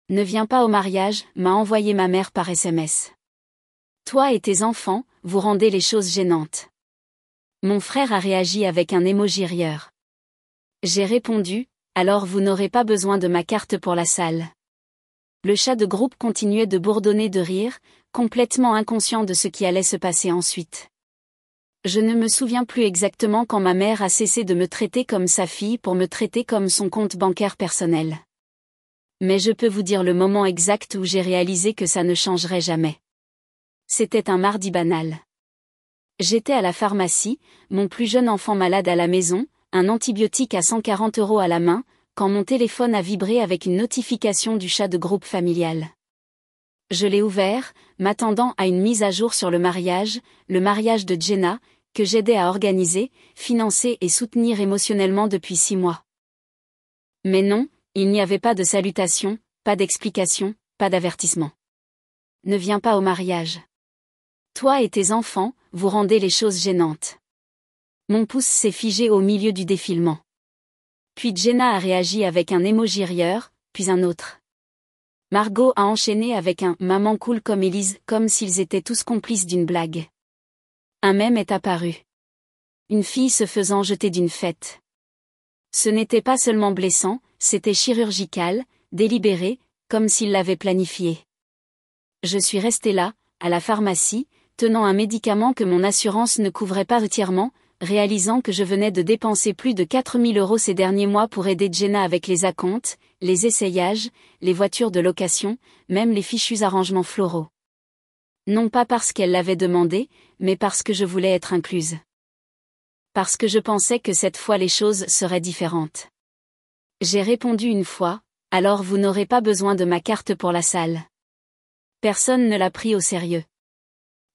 Ne viens pas au mariage, m'a envoyé ma mère par SMS. Toi et tes enfants, vous rendez les choses gênantes. Mon frère a réagi avec un emoji rieur. J'ai répondu, alors vous n'aurez pas besoin de ma carte pour la salle. Le chat de groupe continuait de bourdonner de rire, complètement inconscient de ce qui allait se passer ensuite. Je ne me souviens plus exactement quand ma mère a cessé de me traiter comme sa fille pour me traiter comme son compte bancaire personnel. Mais je peux vous dire le moment exact où j'ai réalisé que ça ne changerait jamais. C'était un mardi banal. J'étais à la pharmacie, mon plus jeune enfant malade à la maison, un antibiotique à 140 € à la main, quand mon téléphone a vibré avec une notification du chat de groupe familial. Je l'ai ouvert, m'attendant à une mise à jour sur le mariage de Jenna, que j'aidais à organiser, financer et soutenir émotionnellement depuis 6 mois. Mais non, il n'y avait pas de salutation, pas d'explication, pas d'avertissement. Ne viens pas au mariage. Toi et tes enfants, vous rendez les choses gênantes. Mon pouce s'est figé au milieu du défilement. Puis Jenna a réagi avec un emoji rieur, puis un autre. Margot a enchaîné avec un « maman cool comme Élise », comme s'ils étaient tous complices d'une blague. Un mème est apparu. Une fille se faisant jeter d'une fête. Ce n'était pas seulement blessant, c'était chirurgical, délibéré, comme s'il l'avait planifié. Je suis restée là, à la pharmacie, tenant un médicament que mon assurance ne couvrait pas entièrement, réalisant que je venais de dépenser plus de 4 000 € ces derniers mois pour aider Jenna avec les acomptes, les essayages, les voitures de location, même les fichus arrangements floraux. Non pas parce qu'elle l'avait demandé, mais parce que je voulais être incluse. Parce que je pensais que cette fois les choses seraient différentes. J'ai répondu une fois, alors vous n'aurez pas besoin de ma carte pour la salle. Personne ne l'a pris au sérieux.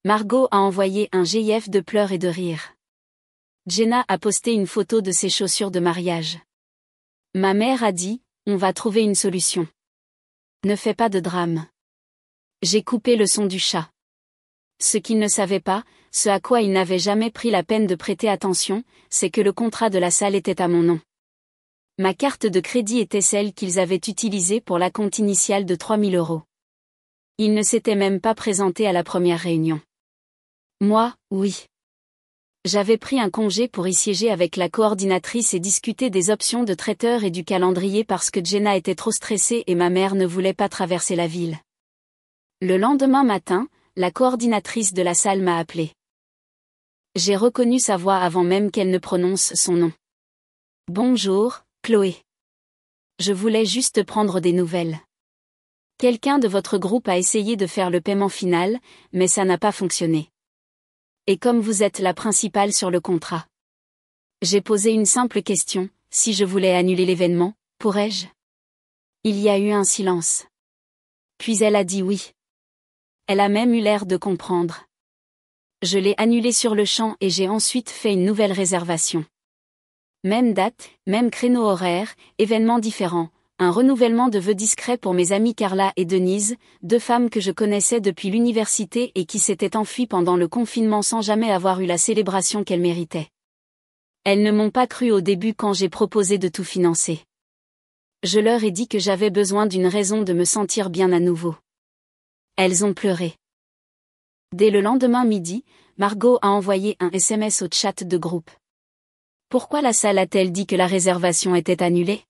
Margot a envoyé un gif de pleurs et de rires. Jenna a posté une photo de ses chaussures de mariage. Ma mère a dit, on va trouver une solution. Ne fais pas de drame. J'ai coupé le son du chat. Ce qu'il ne savait pas, ce à quoi il n'avait jamais pris la peine de prêter attention, c'est que le contrat de la salle était à mon nom. Ma carte de crédit était celle qu'ils avaient utilisée pour l'acompte initial de 3 000 €. Ils ne s'étaient même pas présentés à la première réunion. Moi, oui. J'avais pris un congé pour y siéger avec la coordinatrice et discuter des options de traiteur et du calendrier parce que Jenna était trop stressée et ma mère ne voulait pas traverser la ville. Le lendemain matin, la coordinatrice de la salle m'a appelée. J'ai reconnu sa voix avant même qu'elle ne prononce son nom. Bonjour, Chloé. Je voulais juste prendre des nouvelles. Quelqu'un de votre groupe a essayé de faire le paiement final, mais ça n'a pas fonctionné. Et comme vous êtes la principale sur le contrat. J'ai posé une simple question, si je voulais annuler l'événement, pourrais-je ? Il y a eu un silence. Puis elle a dit oui. Elle a même eu l'air de comprendre. Je l'ai annulé sur le champ et j'ai ensuite fait une nouvelle réservation. Même date, même créneau horaire, événement différent, un renouvellement de vœux discret pour mes amies Carla et Denise, 2 femmes que je connaissais depuis l'université et qui s'étaient enfuies pendant le confinement sans jamais avoir eu la célébration qu'elles méritaient. Elles ne m'ont pas cru au début quand j'ai proposé de tout financer. Je leur ai dit que j'avais besoin d'une raison de me sentir bien à nouveau. Elles ont pleuré. Dès le lendemain midi, Margot a envoyé un SMS au chat de groupe. Pourquoi la salle a-t-elle dit que la réservation était annulée ?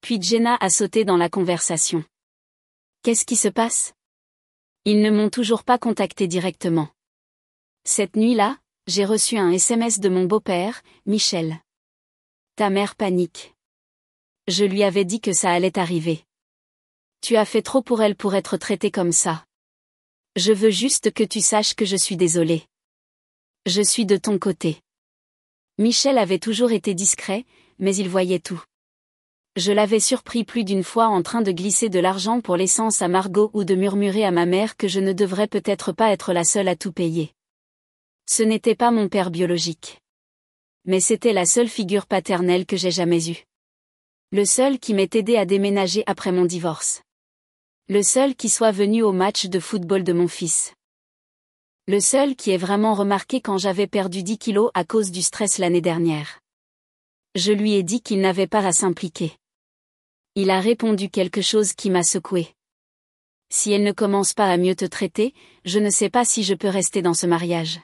Puis Jenna a sauté dans la conversation. Qu'est-ce qui se passe ? Ils ne m'ont toujours pas contacté directement. Cette nuit-là, j'ai reçu un SMS de mon beau-père, Michel. Ta mère panique. Je lui avais dit que ça allait arriver. Tu as fait trop pour elle pour être traitée comme ça. Je veux juste que tu saches que je suis désolée. Je suis de ton côté. Michel avait toujours été discret, mais il voyait tout. Je l'avais surpris plus d'une fois en train de glisser de l'argent pour l'essence à Margot ou de murmurer à ma mère que je ne devrais peut-être pas être la seule à tout payer. Ce n'était pas mon père biologique. Mais c'était la seule figure paternelle que j'ai jamais eue. Le seul qui m'ait aidé à déménager après mon divorce. Le seul qui soit venu au match de football de mon fils. Le seul qui ait vraiment remarqué quand j'avais perdu 10 kilos à cause du stress l'année dernière. Je lui ai dit qu'il n'avait pas à s'impliquer. Il a répondu quelque chose qui m'a secoué. Si elle ne commence pas à mieux te traiter, je ne sais pas si je peux rester dans ce mariage.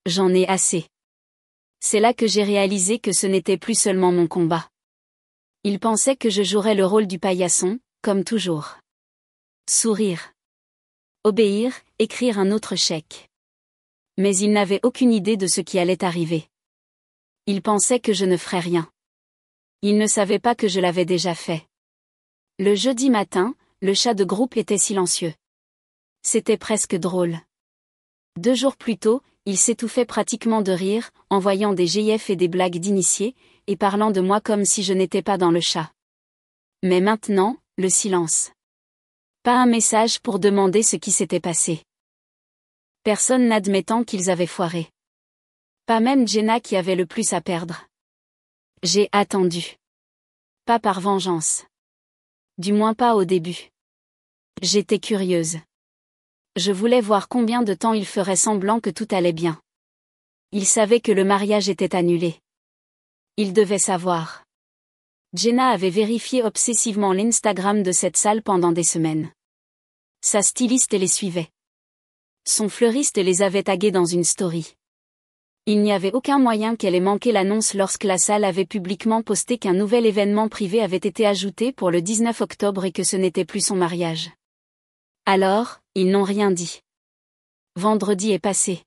J'en ai assez. C'est là que j'ai réalisé que ce n'était plus seulement mon combat. Il pensait que je jouerais le rôle du paillasson, comme toujours. Sourire. Obéir, écrire un autre chèque. Mais il n'avait aucune idée de ce qui allait arriver. Il pensait que je ne ferais rien. Il ne savait pas que je l'avais déjà fait. Le jeudi matin, le chat de groupe était silencieux. C'était presque drôle. 2 jours plus tôt, il s'étouffait pratiquement de rire, envoyant des gifs et des blagues d'initiés, et parlant de moi comme si je n'étais pas dans le chat. Mais maintenant, le silence. Pas un message pour demander ce qui s'était passé. Personne n'admettant qu'ils avaient foiré. Pas même Jenna qui avait le plus à perdre. J'ai attendu. Pas par vengeance. Du moins pas au début. J'étais curieuse. Je voulais voir combien de temps il ferait semblant que tout allait bien. Il savait que le mariage était annulé. Il devait savoir. Jenna avait vérifié obsessivement l'Instagram de cette salle pendant des semaines. Sa styliste les suivait. Son fleuriste les avait tagués dans une story. Il n'y avait aucun moyen qu'elle ait manqué l'annonce lorsque la salle avait publiquement posté qu'un nouvel événement privé avait été ajouté pour le 19 octobre et que ce n'était plus son mariage. Alors, ils n'ont rien dit. Vendredi est passé.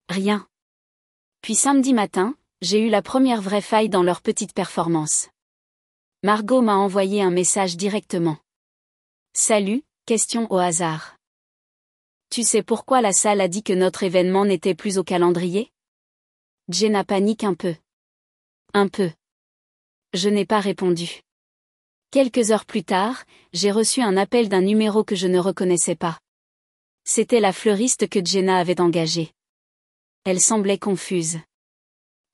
Rien. Puis samedi matin, j'ai eu la première vraie faille dans leur petite performance. Margot m'a envoyé un message directement. Salut, question au hasard. Tu sais pourquoi la salle a dit que notre événement n'était plus au calendrier? Jenna panique un peu. Un peu. Je n'ai pas répondu. Quelques heures plus tard, j'ai reçu un appel d'un numéro que je ne reconnaissais pas. C'était la fleuriste que Jenna avait engagée. Elle semblait confuse.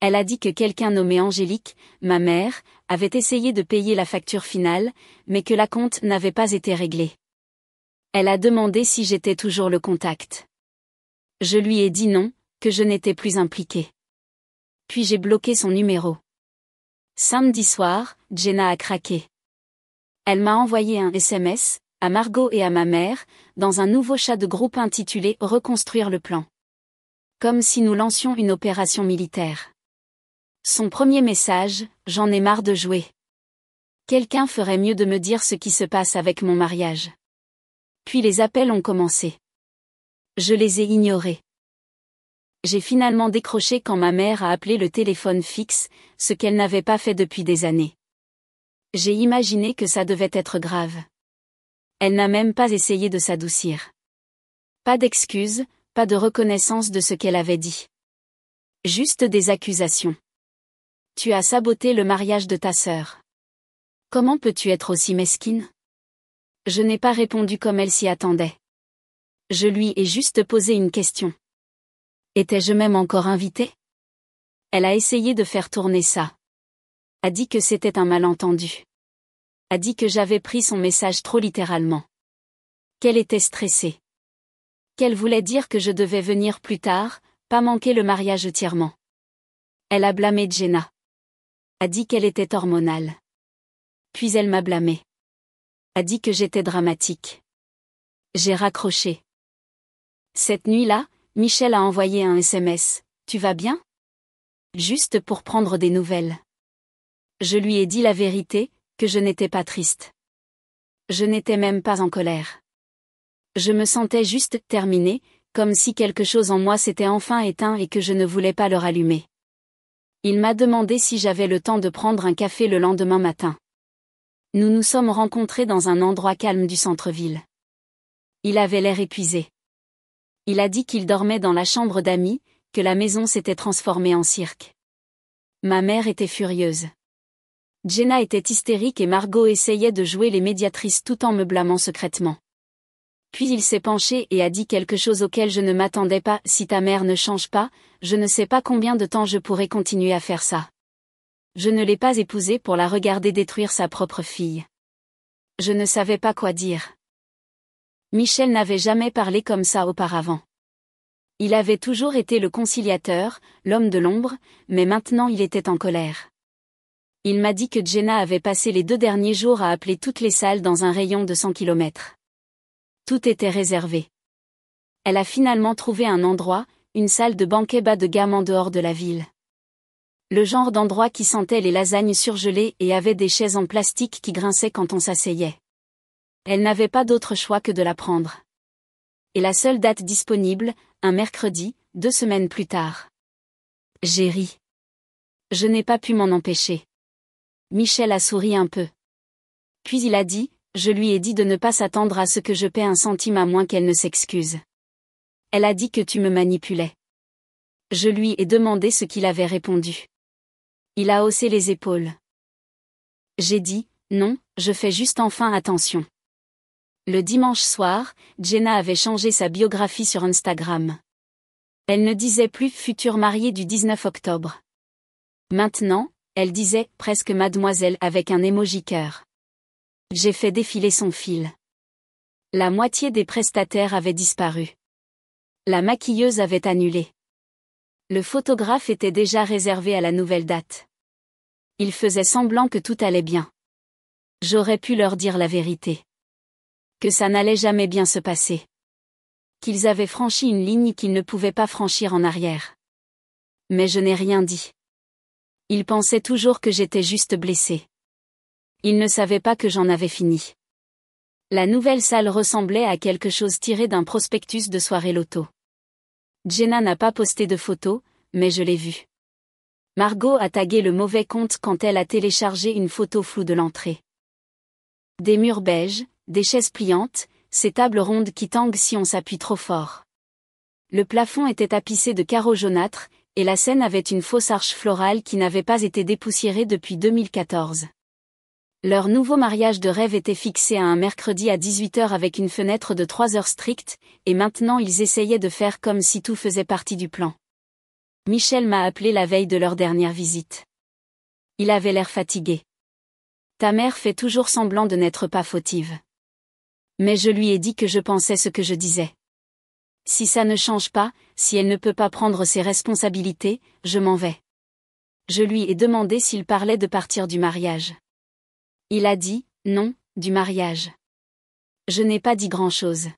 Elle a dit que quelqu'un nommé Angélique, ma mère, avait essayé de payer la facture finale, mais que la compte n'avait pas été réglée. Elle a demandé si j'étais toujours le contact. Je lui ai dit non, que je n'étais plus impliquée. Puis j'ai bloqué son numéro. Samedi soir, Jenna a craqué. Elle m'a envoyé un SMS, à Margot et à ma mère, dans un nouveau chat de groupe intitulé « Reconstruire le plan ». Comme si nous lancions une opération militaire. Son premier message, j'en ai marre de jouer. Quelqu'un ferait mieux de me dire ce qui se passe avec mon mariage. Puis les appels ont commencé. Je les ai ignorés. J'ai finalement décroché quand ma mère a appelé le téléphone fixe, ce qu'elle n'avait pas fait depuis des années. J'ai imaginé que ça devait être grave. Elle n'a même pas essayé de s'adoucir. Pas d'excuses, pas de reconnaissance de ce qu'elle avait dit. Juste des accusations. Tu as saboté le mariage de ta sœur. Comment peux-tu être aussi mesquine? Je n'ai pas répondu comme elle s'y attendait. Je lui ai juste posé une question. Étais-je même encore invitée? Elle a essayé de faire tourner ça. A dit que c'était un malentendu. A dit que j'avais pris son message trop littéralement. Qu'elle était stressée. Qu'elle voulait dire que je devais venir plus tard, pas manquer le mariage entièrement. Elle a blâmé Jenna. A dit qu'elle était hormonale. Puis elle m'a blâmé. A dit que j'étais dramatique. J'ai raccroché. Cette nuit-là, Michel a envoyé un SMS. Tu vas bien? Juste pour prendre des nouvelles. Je lui ai dit la vérité, que je n'étais pas triste. Je n'étais même pas en colère. Je me sentais juste terminée, comme si quelque chose en moi s'était enfin éteint et que je ne voulais pas le rallumer. Il m'a demandé si j'avais le temps de prendre un café le lendemain matin. Nous nous sommes rencontrés dans un endroit calme du centre-ville. Il avait l'air épuisé. Il a dit qu'il dormait dans la chambre d'amis, que la maison s'était transformée en cirque. Ma mère était furieuse. Jenna était hystérique et Margot essayait de jouer les médiatrices tout en me blâmant secrètement. Puis il s'est penché et a dit quelque chose auquel je ne m'attendais pas. Si ta mère ne change pas, je ne sais pas combien de temps je pourrai continuer à faire ça. Je ne l'ai pas épousée pour la regarder détruire sa propre fille. Je ne savais pas quoi dire. Michel n'avait jamais parlé comme ça auparavant. Il avait toujours été le conciliateur, l'homme de l'ombre, mais maintenant il était en colère. Il m'a dit que Jenna avait passé les 2 derniers jours à appeler toutes les salles dans un rayon de 100 km. Tout était réservé. Elle a finalement trouvé un endroit, une salle de banquet bas de gamme en dehors de la ville. Le genre d'endroit qui sentait les lasagnes surgelées et avait des chaises en plastique qui grinçaient quand on s'asseyait. Elle n'avait pas d'autre choix que de la prendre. Et la seule date disponible, un mercredi, 2 semaines plus tard. J'ai ri. Je n'ai pas pu m'en empêcher. Michel a souri un peu. Puis il a dit, je lui ai dit de ne pas s'attendre à ce que je paie un centime à moins qu'elle ne s'excuse. Elle a dit que tu me manipulais. Je lui ai demandé ce qu'il avait répondu. Il a haussé les épaules. J'ai dit, non, je fais juste enfin attention. Le dimanche soir, Jenna avait changé sa biographie sur Instagram. Elle ne disait plus « future mariée du 19 octobre ». Maintenant, elle disait « presque mademoiselle » avec un emoji cœur. J'ai fait défiler son fil. La moitié des prestataires avaient disparu. La maquilleuse avait annulé. Le photographe était déjà réservé à la nouvelle date. Il faisait semblant que tout allait bien. J'aurais pu leur dire la vérité. Que ça n'allait jamais bien se passer. Qu'ils avaient franchi une ligne qu'ils ne pouvaient pas franchir en arrière. Mais je n'ai rien dit. Ils pensaient toujours que j'étais juste blessée. Ils ne savaient pas que j'en avais fini. La nouvelle salle ressemblait à quelque chose tiré d'un prospectus de soirée loto. Jenna n'a pas posté de photos, mais je l'ai vue. Margot a tagué le mauvais compte quand elle a téléchargé une photo floue de l'entrée. Des murs beiges, des chaises pliantes, ces tables rondes qui tanguent si on s'appuie trop fort. Le plafond était tapissé de carreaux jaunâtres, et la scène avait une fausse arche florale qui n'avait pas été dépoussiérée depuis 2014. Leur nouveau mariage de rêve était fixé à un mercredi à 18h avec une fenêtre de 3 heures strictes, et maintenant ils essayaient de faire comme si tout faisait partie du plan. Michel m'a appelé la veille de leur dernière visite. Il avait l'air fatigué. Ta mère fait toujours semblant de n'être pas fautive. Mais je lui ai dit que je pensais ce que je disais. Si ça ne change pas, si elle ne peut pas prendre ses responsabilités, je m'en vais. Je lui ai demandé s'il parlait de partir du mariage. Il a dit, non, du mariage. Je n'ai pas dit grand-chose.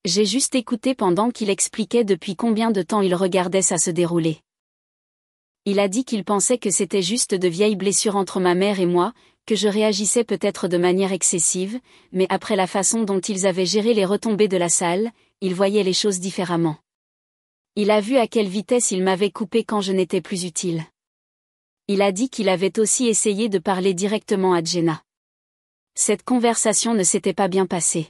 J'ai juste écouté pendant qu'il expliquait depuis combien de temps il regardait ça se dérouler. Il a dit qu'il pensait que c'était juste de vieilles blessures entre ma mère et moi, que je réagissais peut-être de manière excessive, mais après la façon dont ils avaient géré les retombées de la salle, il voyait les choses différemment. Il a vu à quelle vitesse il m'avait coupé quand je n'étais plus utile. Il a dit qu'il avait aussi essayé de parler directement à Jenna. Cette conversation ne s'était pas bien passée.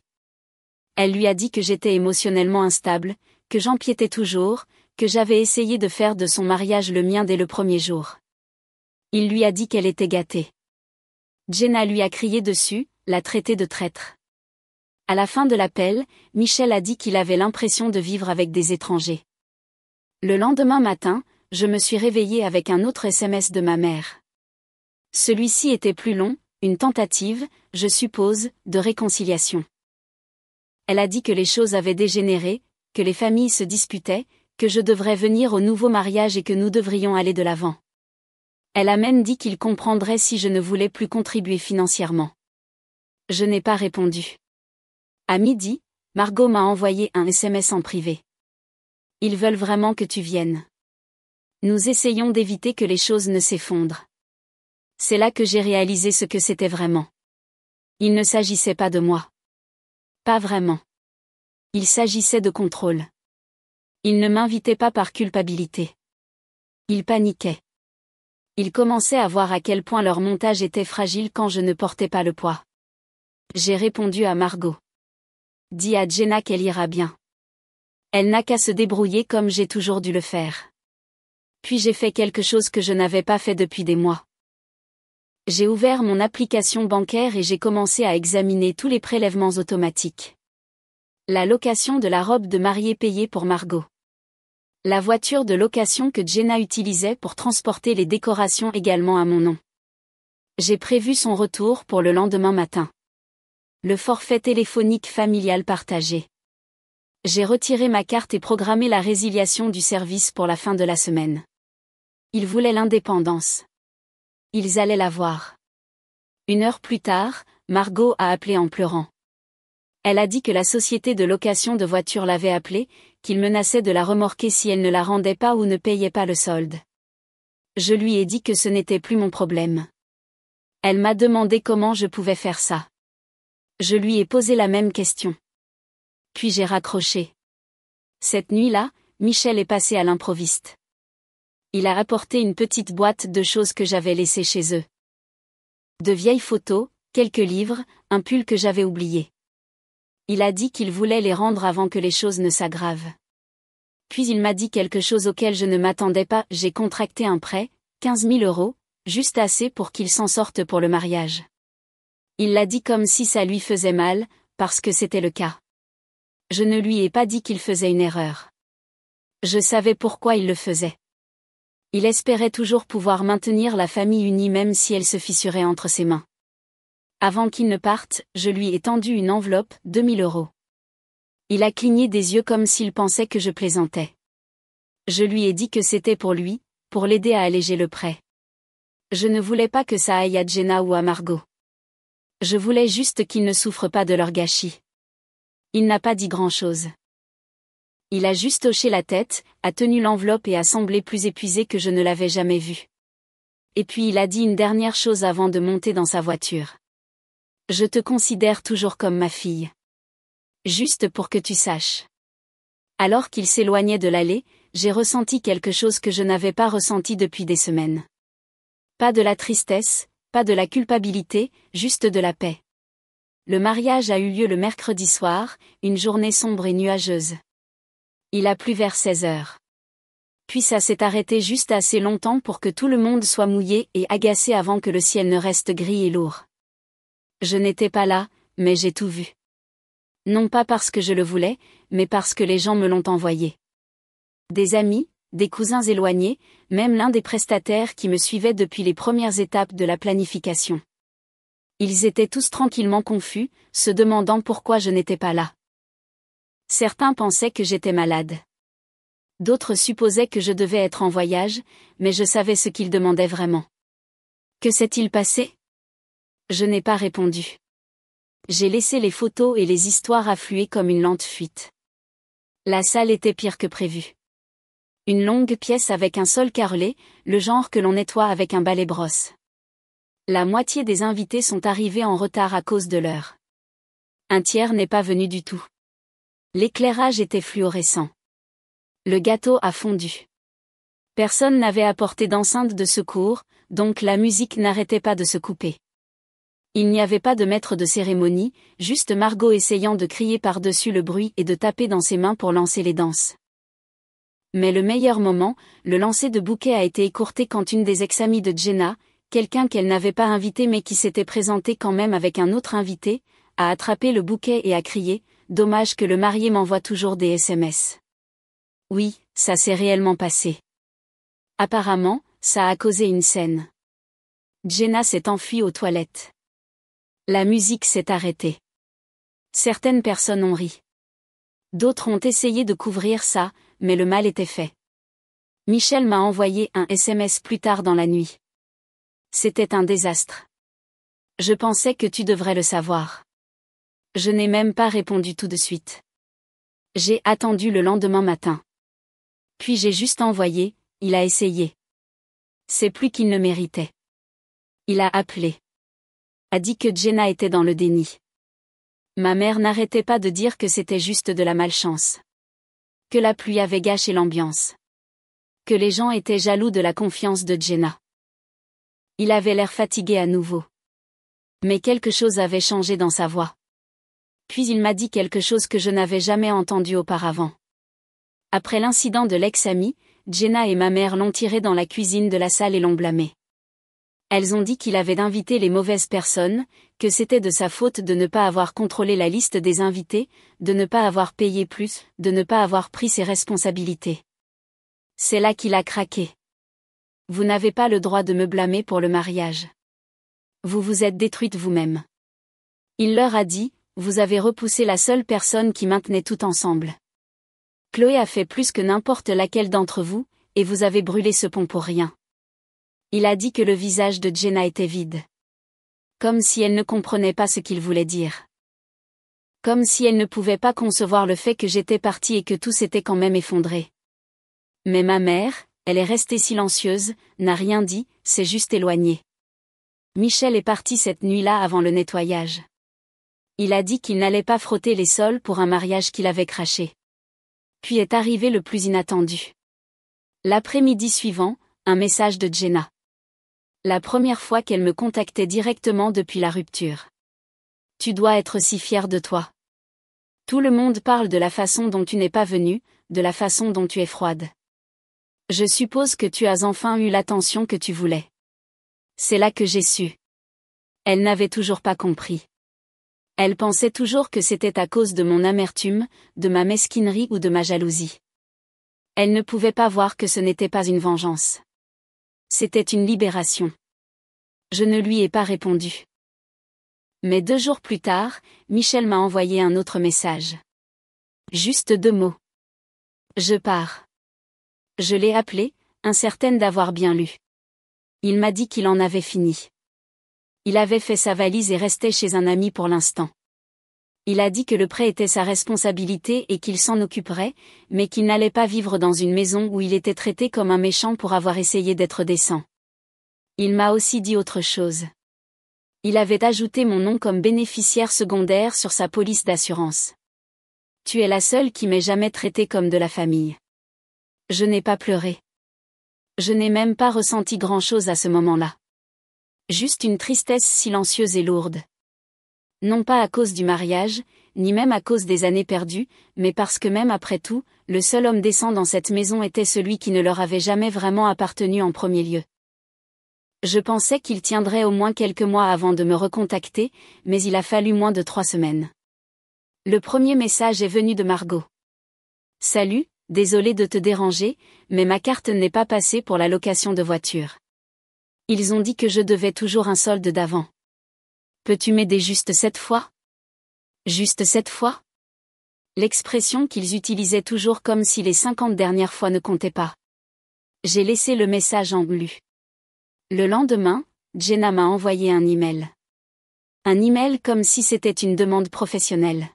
Elle lui a dit que j'étais émotionnellement instable, que j'empiétais toujours, que j'avais essayé de faire de son mariage le mien dès le premier jour. Il lui a dit qu'elle était gâtée. Jenna lui a crié dessus, l'a traité de traître. À la fin de l'appel, Michel a dit qu'il avait l'impression de vivre avec des étrangers. Le lendemain matin, je me suis réveillée avec un autre SMS de ma mère. Celui-ci était plus long, une tentative, je suppose, de réconciliation. Elle a dit que les choses avaient dégénéré, que les familles se disputaient, que je devrais venir au nouveau mariage et que nous devrions aller de l'avant. Elle a même dit qu'il comprendrait si je ne voulais plus contribuer financièrement. Je n'ai pas répondu. À midi, Margot m'a envoyé un SMS en privé. Ils veulent vraiment que tu viennes. Nous essayons d'éviter que les choses ne s'effondrent. C'est là que j'ai réalisé ce que c'était vraiment. Il ne s'agissait pas de moi. Pas vraiment. Il s'agissait de contrôle. Il ne m'invitait pas par culpabilité. Il paniquait. Il commençait à voir à quel point leur montage était fragile quand je ne portais pas le poids. J'ai répondu à Margot. Dis à Jenna qu'elle ira bien. Elle n'a qu'à se débrouiller comme j'ai toujours dû le faire. Puis j'ai fait quelque chose que je n'avais pas fait depuis des mois. J'ai ouvert mon application bancaire et j'ai commencé à examiner tous les prélèvements automatiques. La location de la robe de mariée payée pour Margot. La voiture de location que Jenna utilisait pour transporter les décorations également à mon nom. J'ai prévu son retour pour le lendemain matin. Le forfait téléphonique familial partagé. J'ai retiré ma carte et programmé la résiliation du service pour la fin de la semaine. Il voulait l'indépendance. ils allaient la voir. 1 heure plus tard, Margot a appelé en pleurant. Elle a dit que la société de location de voitures l'avait appelée, qu'il menaçait de la remorquer si elle ne la rendait pas ou ne payait pas le solde. Je lui ai dit que ce n'était plus mon problème. Elle m'a demandé comment je pouvais faire ça. Je lui ai posé la même question. Puis j'ai raccroché. Cette nuit-là, Michel est passé à l'improviste. Il a apporté une petite boîte de choses que j'avais laissées chez eux. De vieilles photos, quelques livres, un pull que j'avais oublié. Il a dit qu'il voulait les rendre avant que les choses ne s'aggravent. Puis il m'a dit quelque chose auquel je ne m'attendais pas, j'ai contracté un prêt, 15 000 €, juste assez pour qu'il s'en sorte pour le mariage. Il l'a dit comme si ça lui faisait mal, parce que c'était le cas. Je ne lui ai pas dit qu'il faisait une erreur. Je savais pourquoi il le faisait. Il espérait toujours pouvoir maintenir la famille unie même si elle se fissurait entre ses mains. Avant qu'il ne parte, je lui ai tendu une enveloppe, 2 000 €. Il a cligné des yeux comme s'il pensait que je plaisantais. Je lui ai dit que c'était pour lui, pour l'aider à alléger le prêt. Je ne voulais pas que ça aille à Jenna ou à Margot. Je voulais juste qu'ils ne souffrent pas de leur gâchis. Il n'a pas dit grand-chose. Il a juste hoché la tête, a tenu l'enveloppe et a semblé plus épuisé que je ne l'avais jamais vu. Et puis il a dit une dernière chose avant de monter dans sa voiture. Je te considère toujours comme ma fille. Juste pour que tu saches. Alors qu'il s'éloignait de l'allée, j'ai ressenti quelque chose que je n'avais pas ressenti depuis des semaines. Pas de la tristesse, pas de la culpabilité, juste de la paix. Le mariage a eu lieu le mercredi soir, une journée sombre et nuageuse. Il a plu vers 16 heures. Puis ça s'est arrêté juste assez longtemps pour que tout le monde soit mouillé et agacé avant que le ciel ne reste gris et lourd. Je n'étais pas là, mais j'ai tout vu. Non pas parce que je le voulais, mais parce que les gens me l'ont envoyé. Des amis, des cousins éloignés, même l'un des prestataires qui me suivait depuis les premières étapes de la planification. Ils étaient tous tranquillement confus, se demandant pourquoi je n'étais pas là. Certains pensaient que j'étais malade. D'autres supposaient que je devais être en voyage, mais je savais ce qu'ils demandaient vraiment. Que s'est-il passé ? Je n'ai pas répondu. J'ai laissé les photos et les histoires affluer comme une lente fuite. La salle était pire que prévu. Une longue pièce avec un sol carrelé, le genre que l'on nettoie avec un balai-brosse. La moitié des invités sont arrivés en retard à cause de l'heure. Un tiers n'est pas venu du tout. L'éclairage était fluorescent. Le gâteau a fondu. Personne n'avait apporté d'enceinte de secours, donc la musique n'arrêtait pas de se couper. Il n'y avait pas de maître de cérémonie, juste Margot essayant de crier par-dessus le bruit et de taper dans ses mains pour lancer les danses. Mais le meilleur moment, le lancer de bouquet a été écourté quand une des ex-amies de Jenna, quelqu'un qu'elle n'avait pas invité mais qui s'était présenté quand même avec un autre invité, a attrapé le bouquet et a crié « Dommage que le marié m'envoie toujours des SMS ». Oui, ça s'est réellement passé. Apparemment, ça a causé une scène. Jenna s'est enfuie aux toilettes. La musique s'est arrêtée. Certaines personnes ont ri. D'autres ont essayé de couvrir ça, mais le mal était fait. Michel m'a envoyé un SMS plus tard dans la nuit. C'était un désastre. Je pensais que tu devrais le savoir. Je n'ai même pas répondu tout de suite. J'ai attendu le lendemain matin. Puis j'ai juste envoyé, il a essayé. C'est plus qu'il ne méritait. Il a appelé. A dit que Jenna était dans le déni. Ma mère n'arrêtait pas de dire que c'était juste de la malchance. Que la pluie avait gâché l'ambiance. Que les gens étaient jaloux de la confiance de Jenna. Il avait l'air fatigué à nouveau. Mais quelque chose avait changé dans sa voix. Puis il m'a dit quelque chose que je n'avais jamais entendu auparavant. Après l'incident de l'ex-ami, Jenna et ma mère l'ont tiré dans la cuisine de la salle et l'ont blâmé. Elles ont dit qu'il avait invité les mauvaises personnes, que c'était de sa faute de ne pas avoir contrôlé la liste des invités, de ne pas avoir payé plus, de ne pas avoir pris ses responsabilités. C'est là qu'il a craqué. Vous n'avez pas le droit de me blâmer pour le mariage. Vous vous êtes détruite vous-même. Il leur a dit, vous avez repoussé la seule personne qui maintenait tout ensemble. Chloé a fait plus que n'importe laquelle d'entre vous, et vous avez brûlé ce pont pour rien. Il a dit que le visage de Jenna était vide. Comme si elle ne comprenait pas ce qu'il voulait dire. Comme si elle ne pouvait pas concevoir le fait que j'étais partie et que tout s'était quand même effondré. Mais ma mère, elle est restée silencieuse, n'a rien dit, s'est juste éloignée. Michel est parti cette nuit-là avant le nettoyage. Il a dit qu'il n'allait pas frotter les sols pour un mariage qu'il avait craché. Puis est arrivé le plus inattendu. L'après-midi suivant, un message de Jenna. La première fois qu'elle me contactait directement depuis la rupture. Tu dois être si fière de toi. Tout le monde parle de la façon dont tu n'es pas venue, de la façon dont tu es froide. Je suppose que tu as enfin eu l'attention que tu voulais. C'est là que j'ai su. Elle n'avait toujours pas compris. Elle pensait toujours que c'était à cause de mon amertume, de ma mesquinerie ou de ma jalousie. Elle ne pouvait pas voir que ce n'était pas une vengeance. C'était une libération. Je ne lui ai pas répondu. Mais 2 jours plus tard, Michel m'a envoyé un autre message. Juste 2 mots. Je pars. Je l'ai appelé, incertaine d'avoir bien lu. Il m'a dit qu'il en avait fini. Il avait fait sa valise et restait chez un ami pour l'instant. Il a dit que le prêt était sa responsabilité et qu'il s'en occuperait, mais qu'il n'allait pas vivre dans une maison où il était traité comme un méchant pour avoir essayé d'être décent. Il m'a aussi dit autre chose. Il avait ajouté mon nom comme bénéficiaire secondaire sur sa police d'assurance. Tu es la seule qui m'ait jamais traité comme de la famille. Je n'ai pas pleuré. Je n'ai même pas ressenti grand-chose à ce moment-là. Juste une tristesse silencieuse et lourde. Non pas à cause du mariage, ni même à cause des années perdues, mais parce que même après tout, le seul homme décent dans cette maison était celui qui ne leur avait jamais vraiment appartenu en premier lieu. Je pensais qu'il tiendrait au moins quelques mois avant de me recontacter, mais il a fallu moins de 3 semaines. Le premier message est venu de Margot. Salut, désolé de te déranger, mais ma carte n'est pas passée pour la location de voiture. Ils ont dit que je devais toujours un solde d'avant. Peux-tu m'aider juste cette fois? Juste cette fois? L'expression qu'ils utilisaient toujours comme si les 50 dernières fois ne comptaient pas. J'ai laissé le message en lu. Le lendemain, Jenna m'a envoyé un email. Un email comme si c'était une demande professionnelle.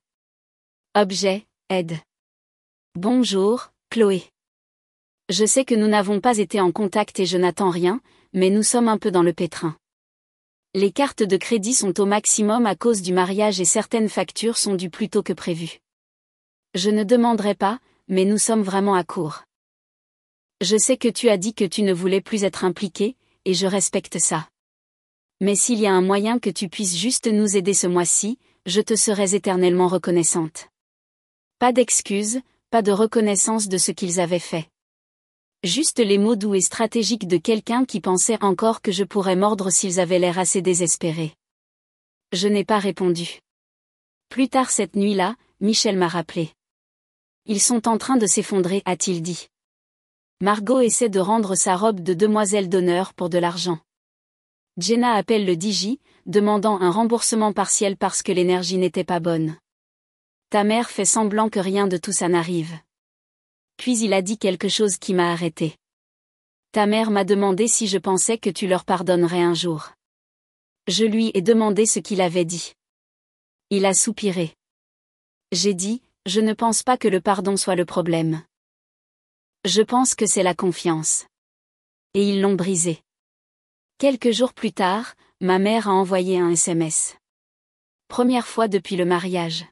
Objet, aide. Bonjour, Chloé. Je sais que nous n'avons pas été en contact et je n'attends rien, mais nous sommes un peu dans le pétrin. Les cartes de crédit sont au maximum à cause du mariage et certaines factures sont dues plus tôt que prévu. Je ne demanderai pas, mais nous sommes vraiment à court. Je sais que tu as dit que tu ne voulais plus être impliqué, et je respecte ça. Mais s'il y a un moyen que tu puisses juste nous aider ce mois-ci, je te serai éternellement reconnaissante. Pas d'excuses, pas de reconnaissance de ce qu'ils avaient fait. Juste les mots doux et stratégiques de quelqu'un qui pensait encore que je pourrais mordre s'ils avaient l'air assez désespérés. Je n'ai pas répondu. Plus tard cette nuit-là, Michel m'a rappelé. Ils sont en train de s'effondrer, a-t-il dit. Margot essaie de rendre sa robe de demoiselle d'honneur pour de l'argent. Jenna appelle le DJ, demandant un remboursement partiel parce que l'énergie n'était pas bonne. Ta mère fait semblant que rien de tout ça n'arrive. Puis il a dit quelque chose qui m'a arrêté. Ta mère m'a demandé si je pensais que tu leur pardonnerais un jour. Je lui ai demandé ce qu'il avait dit. Il a soupiré. J'ai dit, je ne pense pas que le pardon soit le problème. Je pense que c'est la confiance. Et ils l'ont brisé. Quelques jours plus tard, ma mère a envoyé un SMS. Première fois depuis le mariage.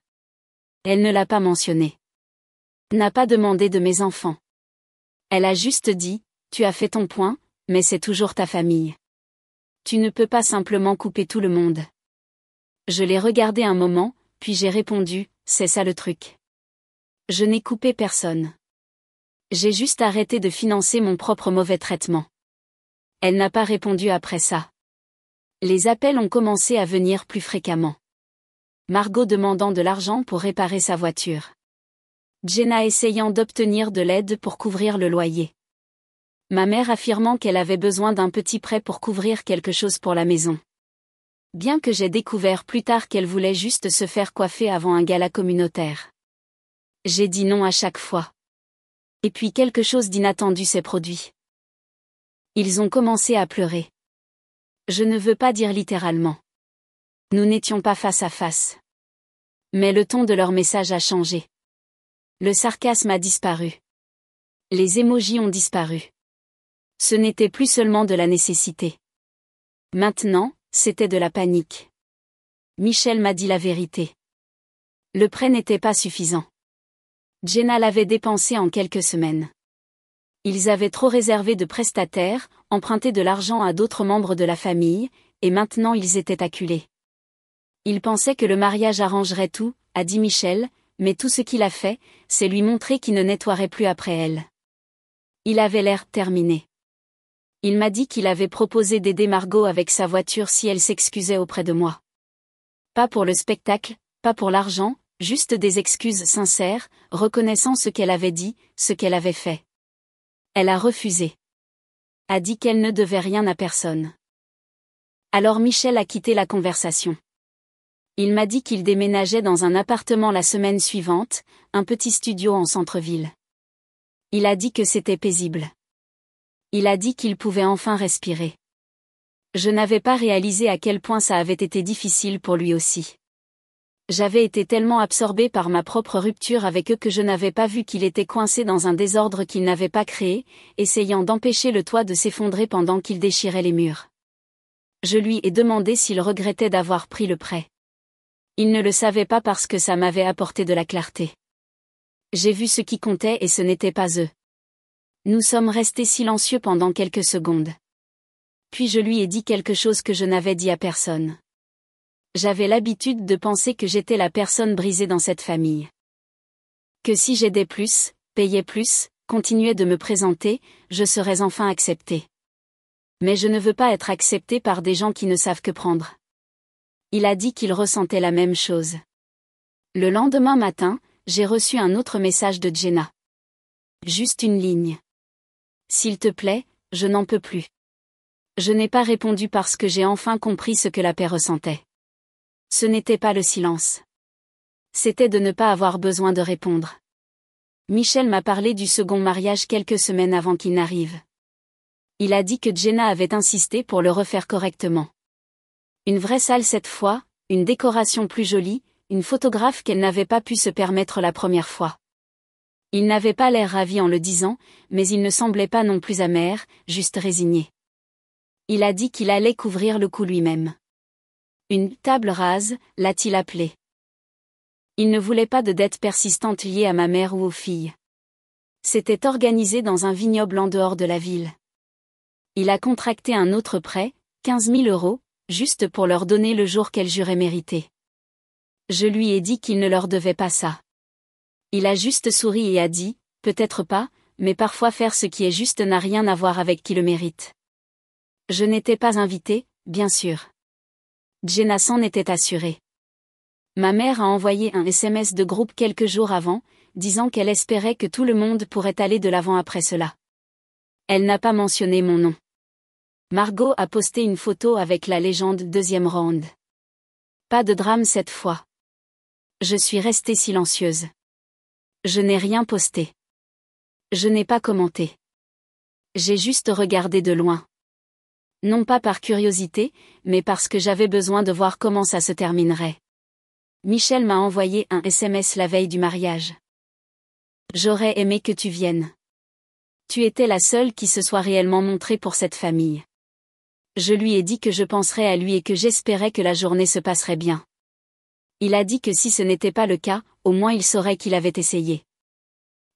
Elle ne l'a pas mentionné. N'a pas demandé de mes enfants. Elle a juste dit, tu as fait ton point, mais c'est toujours ta famille. Tu ne peux pas simplement couper tout le monde. Je l'ai regardé un moment, puis j'ai répondu, c'est ça le truc. Je n'ai coupé personne. J'ai juste arrêté de financer mon propre mauvais traitement. Elle n'a pas répondu après ça. Les appels ont commencé à venir plus fréquemment. Margot demandant de l'argent pour réparer sa voiture. Jenna essayant d'obtenir de l'aide pour couvrir le loyer. Ma mère affirmant qu'elle avait besoin d'un petit prêt pour couvrir quelque chose pour la maison. Bien que j'ai découvert plus tard qu'elle voulait juste se faire coiffer avant un gala communautaire. J'ai dit non à chaque fois. Et puis quelque chose d'inattendu s'est produit. Ils ont commencé à pleurer. Je ne veux pas dire littéralement. Nous n'étions pas face à face. Mais le ton de leur message a changé. Le sarcasme a disparu. Les émojis ont disparu. Ce n'était plus seulement de la nécessité. Maintenant, c'était de la panique. Michel m'a dit la vérité. Le prêt n'était pas suffisant. Jenna l'avait dépensé en quelques semaines. Ils avaient trop réservé de prestataires, emprunté de l'argent à d'autres membres de la famille, et maintenant ils étaient acculés. Il pensait que le mariage arrangerait tout, a dit Michel, mais tout ce qu'il a fait, c'est lui montrer qu'il ne nettoierait plus après elle. Il avait l'air terminé. Il m'a dit qu'il avait proposé d'aider Margot avec sa voiture si elle s'excusait auprès de moi. Pas pour le spectacle, pas pour l'argent, juste des excuses sincères, reconnaissant ce qu'elle avait dit, ce qu'elle avait fait. Elle a refusé. A dit qu'elle ne devait rien à personne. Alors Michel a quitté la conversation. Il m'a dit qu'il déménageait dans un appartement la semaine suivante, un petit studio en centre-ville. Il a dit que c'était paisible. Il a dit qu'il pouvait enfin respirer. Je n'avais pas réalisé à quel point ça avait été difficile pour lui aussi. J'avais été tellement absorbée par ma propre rupture avec eux que je n'avais pas vu qu'il était coincé dans un désordre qu'il n'avait pas créé, essayant d'empêcher le toit de s'effondrer pendant qu'il déchirait les murs. Je lui ai demandé s'il regrettait d'avoir pris le prêt. Il ne le savait pas parce que ça m'avait apporté de la clarté. J'ai vu ce qui comptait et ce n'était pas eux. Nous sommes restés silencieux pendant quelques secondes. Puis je lui ai dit quelque chose que je n'avais dit à personne. J'avais l'habitude de penser que j'étais la personne brisée dans cette famille. Que si j'aidais plus, payais plus, continuais de me présenter, je serais enfin acceptée. Mais je ne veux pas être acceptée par des gens qui ne savent que prendre. Il a dit qu'il ressentait la même chose. Le lendemain matin, j'ai reçu un autre message de Jenna. Juste une ligne. S'il te plaît, je n'en peux plus. Je n'ai pas répondu parce que j'ai enfin compris ce que la paix ressentait. Ce n'était pas le silence. C'était de ne pas avoir besoin de répondre. Michel m'a parlé du second mariage quelques semaines avant qu'il n'arrive. Il a dit que Jenna avait insisté pour le refaire correctement. Une vraie salle cette fois, une décoration plus jolie, une photographe qu'elle n'avait pas pu se permettre la première fois. Il n'avait pas l'air ravi en le disant, mais il ne semblait pas non plus amer, juste résigné. Il a dit qu'il allait couvrir le coup lui-même. Une table rase, l'a-t-il appelé. Il ne voulait pas de dettes persistantes liées à ma mère ou aux filles. C'était organisé dans un vignoble en dehors de la ville. Il a contracté un autre prêt, 15 000 €, juste pour leur donner le jour qu'elles juraient mériter. Je lui ai dit qu'il ne leur devait pas ça. Il a juste souri et a dit, peut-être pas, mais parfois faire ce qui est juste n'a rien à voir avec qui le mérite. Je n'étais pas invitée, bien sûr. Jenna s'en était assurée. Ma mère a envoyé un SMS de groupe quelques jours avant, disant qu'elle espérait que tout le monde pourrait aller de l'avant après cela. Elle n'a pas mentionné mon nom. Margot a posté une photo avec la légende deuxième round. Pas de drame cette fois. Je suis restée silencieuse. Je n'ai rien posté. Je n'ai pas commenté. J'ai juste regardé de loin. Non pas par curiosité, mais parce que j'avais besoin de voir comment ça se terminerait. Michel m'a envoyé un SMS la veille du mariage. J'aurais aimé que tu viennes. Tu étais la seule qui se soit réellement montrée pour cette famille. Je lui ai dit que je penserais à lui et que j'espérais que la journée se passerait bien. Il a dit que si ce n'était pas le cas, au moins il saurait qu'il avait essayé.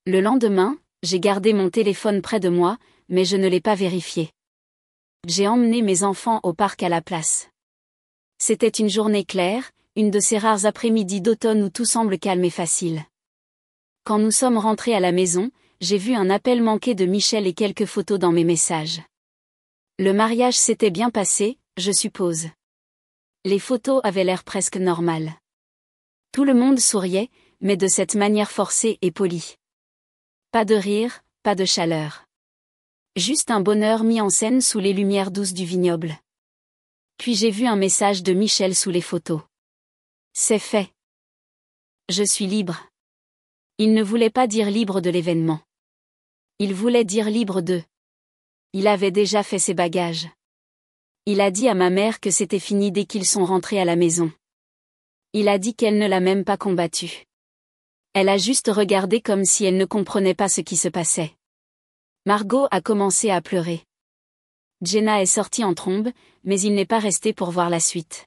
Le lendemain, j'ai gardé mon téléphone près de moi, mais je ne l'ai pas vérifié. J'ai emmené mes enfants au parc à la place. C'était une journée claire, une de ces rares après-midi d'automne où tout semble calme et facile. Quand nous sommes rentrés à la maison, j'ai vu un appel manqué de Michel et quelques photos dans mes messages. Le mariage s'était bien passé, je suppose. Les photos avaient l'air presque normales. Tout le monde souriait, mais de cette manière forcée et polie. Pas de rire, pas de chaleur. Juste un bonheur mis en scène sous les lumières douces du vignoble. Puis j'ai vu un message de Michel sous les photos. C'est fait. Je suis libre. Il ne voulait pas dire libre de l'événement. Il voulait dire libre de. Il avait déjà fait ses bagages. Il a dit à ma mère que c'était fini dès qu'ils sont rentrés à la maison. Il a dit qu'elle ne l'a même pas combattu. Elle a juste regardé comme si elle ne comprenait pas ce qui se passait. Margot a commencé à pleurer. Jenna est sortie en trombe, mais il n'est pas resté pour voir la suite.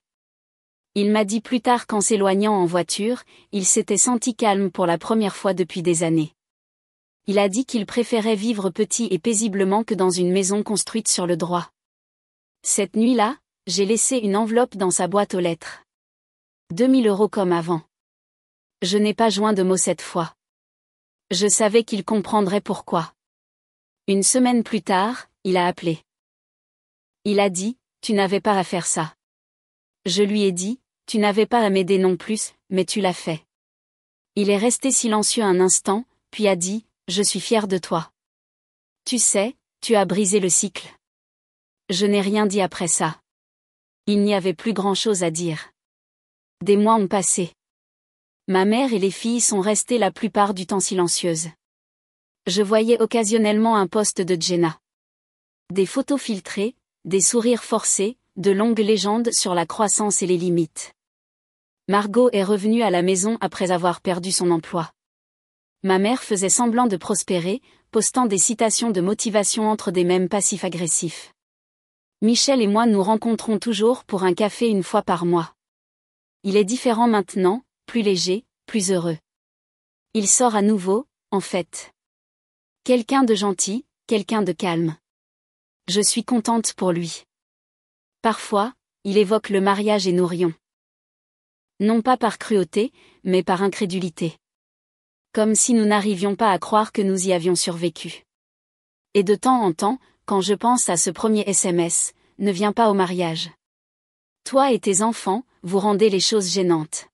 Il m'a dit plus tard qu'en s'éloignant en voiture, il s'était senti calme pour la première fois depuis des années. Il a dit qu'il préférait vivre petit et paisiblement que dans une maison construite sur le droit. Cette nuit-là, j'ai laissé une enveloppe dans sa boîte aux lettres. 2000 € comme avant. Je n'ai pas joint de mots cette fois. Je savais qu'il comprendrait pourquoi. Une semaine plus tard, il a appelé. Il a dit, tu n'avais pas à faire ça. Je lui ai dit, tu n'avais pas à m'aider non plus, mais tu l'as fait. Il est resté silencieux un instant, puis a dit, je suis fier de toi. Tu sais, tu as brisé le cycle. Je n'ai rien dit après ça. Il n'y avait plus grand-chose à dire. Des mois ont passé. Ma mère et les filles sont restées la plupart du temps silencieuses. Je voyais occasionnellement un post de Jenna. Des photos filtrées, des sourires forcés, de longues légendes sur la croissance et les limites. Margot est revenue à la maison après avoir perdu son emploi. Ma mère faisait semblant de prospérer, postant des citations de motivation entre des mèmes passifs-agressifs. Michel et moi nous rencontrons toujours pour un café une fois par mois. Il est différent maintenant, plus léger, plus heureux. Il sort à nouveau, en fait. Quelqu'un de gentil, quelqu'un de calme. Je suis contente pour lui. Parfois, il évoque le mariage et Nourion. Non pas par cruauté, mais par incrédulité. Comme si nous n'arrivions pas à croire que nous y avions survécu. Et de temps en temps, quand je pense à ce premier SMS, ne viens pas au mariage. Toi et tes enfants, vous rendez les choses gênantes.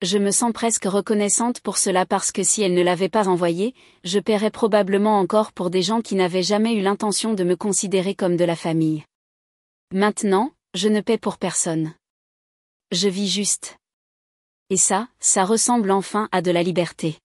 Je me sens presque reconnaissante pour cela parce que si elle ne l'avait pas envoyé, je paierais probablement encore pour des gens qui n'avaient jamais eu l'intention de me considérer comme de la famille. Maintenant, je ne paie pour personne. Je vis juste. Et ça ressemble enfin à de la liberté.